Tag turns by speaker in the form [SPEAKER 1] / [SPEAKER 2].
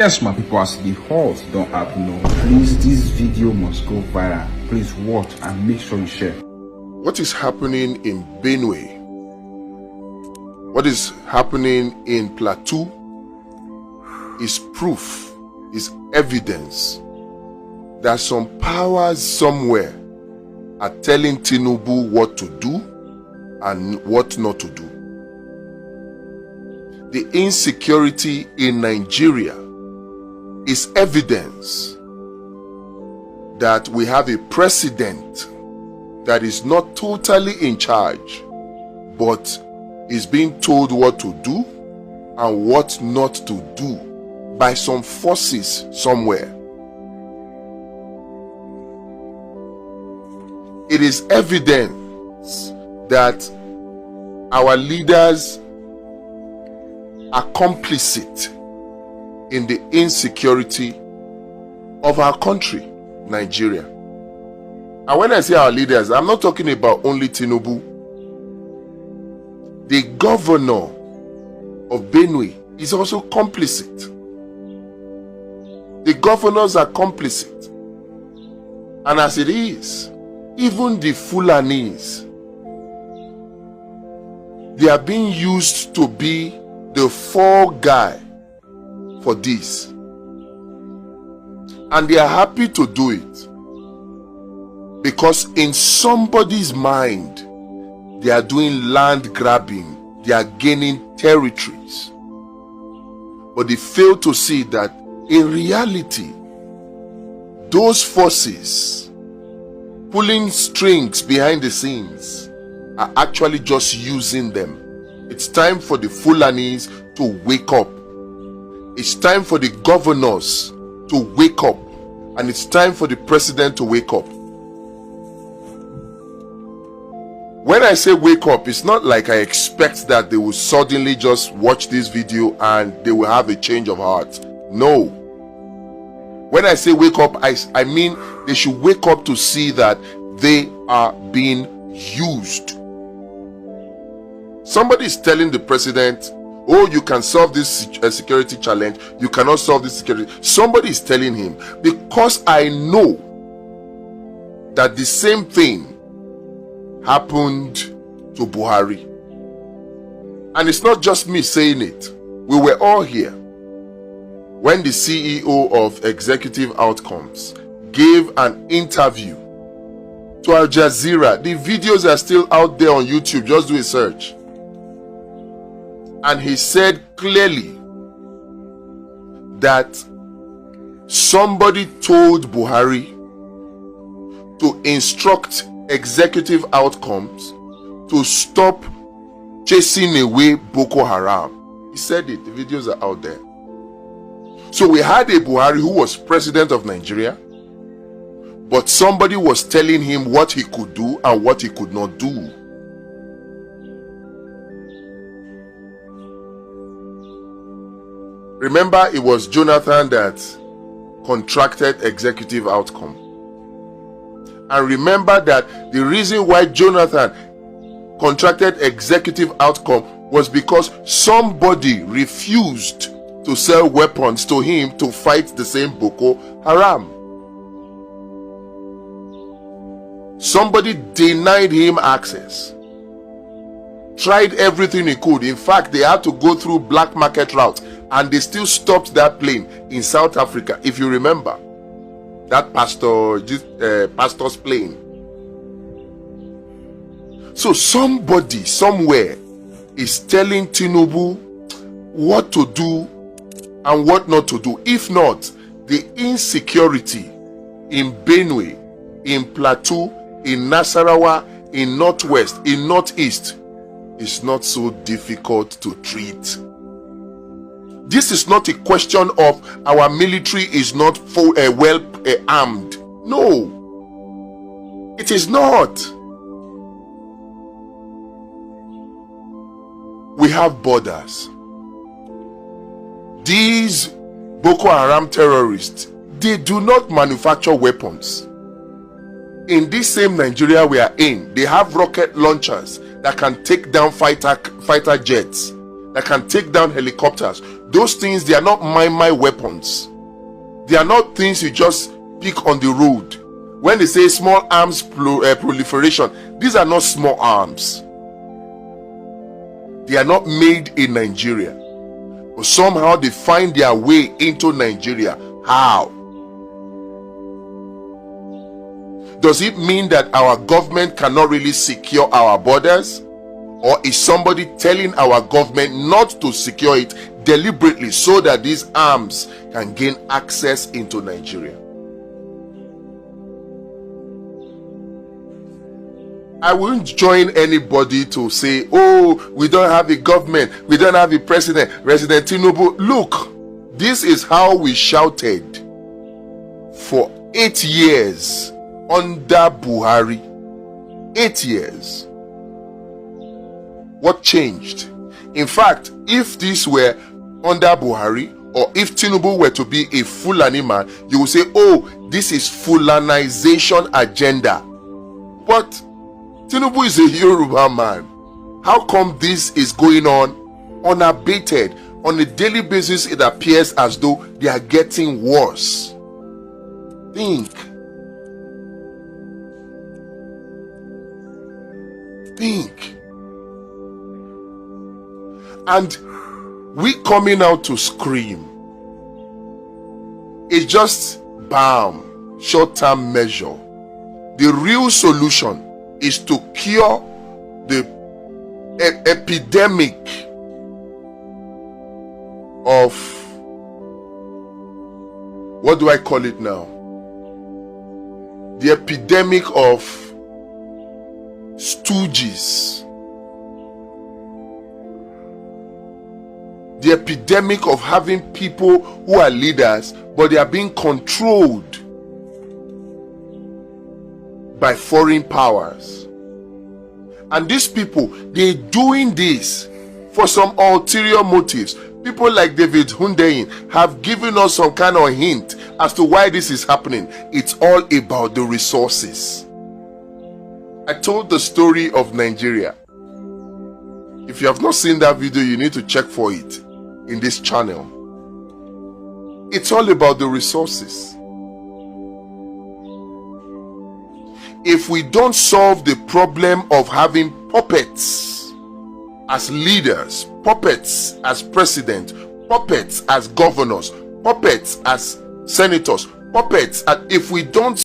[SPEAKER 1] Yes, my people, as the horse don't happen, no. Please, this video must go viral. Please watch and make sure you share.
[SPEAKER 2] What is happening in Benue? What is happening in Plateau is proof, is evidence that some powers somewhere are telling Tinubu what to do and what not to do. The insecurity in Nigeria is evidence that we have a president that is not totally in charge, but is being told what to do and what not to do by some forces somewhere. It is evidence that our leaders are complicit in the insecurity of our country, Nigeria. And when I say our leaders, I'm not talking about only Tinubu. The governor of Benue is also complicit. The governors are complicit. And as it is, even the Fulanis, they are being used to be the fall guy for this, and they are happy to do it because in somebody's mind they are doing land grabbing, they are gaining territories, but they fail to see that in reality those forces pulling strings behind the scenes are actually just using them. It's time for the Fulanis to wake up. It's time for the governors to wake up, and it's time for the president to wake up. When I say wake up, it's not like I expect that they will suddenly just watch this video and they will have a change of heart. No. When I say wake up, I mean they should wake up to see that they are being used. Somebody is telling the president, oh, you can solve this security challenge, you cannot solve this security. Somebody is telling him, because I know that the same thing happened to Buhari. And it's not just me saying it. We were all here when the CEO of Executive Outcomes gave an interview to Al Jazeera. The videos are still out there on YouTube. Just do a search. And he said clearly that somebody told Buhari to instruct Executive Outcomes to stop chasing away Boko Haram. He said it. The videos are out there. So we had a Buhari who was president of Nigeria, but somebody was telling him what he could do and what he could not do. Remember, it was Jonathan that contracted Executive Outcome. And remember that the reason why Jonathan contracted Executive Outcome was because somebody refused to sell weapons to him to fight the same Boko Haram. Somebody denied him access. Tried everything he could. In fact, they had to go through black market route, and they still stopped that plane in South Africa, if you remember. That pastor's plane. So somebody somewhere is telling Tinubu what to do and what not to do. If not, the insecurity in Benue, in Plateau, in Nasarawa, in Northwest, in Northeast is not so difficult to treat. This is not a question of our military is not well armed. No, it is not. We have borders. These Boko Haram terrorists, they do not manufacture weapons. In this same Nigeria we are in, they have rocket launchers that can take down fighter jets, that can take down helicopters. Those things, they are not my weapons. They are not things you just pick on the road. When they say small arms proliferation, these are not small arms. They are not made in Nigeria. But somehow they find their way into Nigeria. How? Does it mean that our government cannot really secure our borders? Or is somebody telling our government not to secure it deliberately so that these arms can gain access into Nigeria? I won't join anybody to say, oh, we don't have a government, we don't have a president, President Tinubu. Look, this is how we shouted for 8 years under Buhari. 8 years. What changed? In fact, if this were under Buhari, or if Tinubu were to be a Fulani man, you would say, oh, this is Fulanization agenda. But Tinubu is a Yoruba man. How come this is going on unabated? On a daily basis, it appears as though they are getting worse. Think. And we coming out to scream. It's just balm, short-term measure. The real solution is to cure the epidemic of, what do I call it now? The epidemic of stooges. The epidemic of having people who are leaders, but they are being controlled by foreign powers. And these people, they're doing this for some ulterior motives. People like David Hundeyin have given us some kind of hint as to why this is happening. It's all about the resources. I told the story of Nigeria. If you have not seen that video, you need to check for it in this channel. It's all about the resources. If we don't solve the problem of having puppets as leaders, puppets as president, puppets as governors, puppets as senators, puppets, and if we don't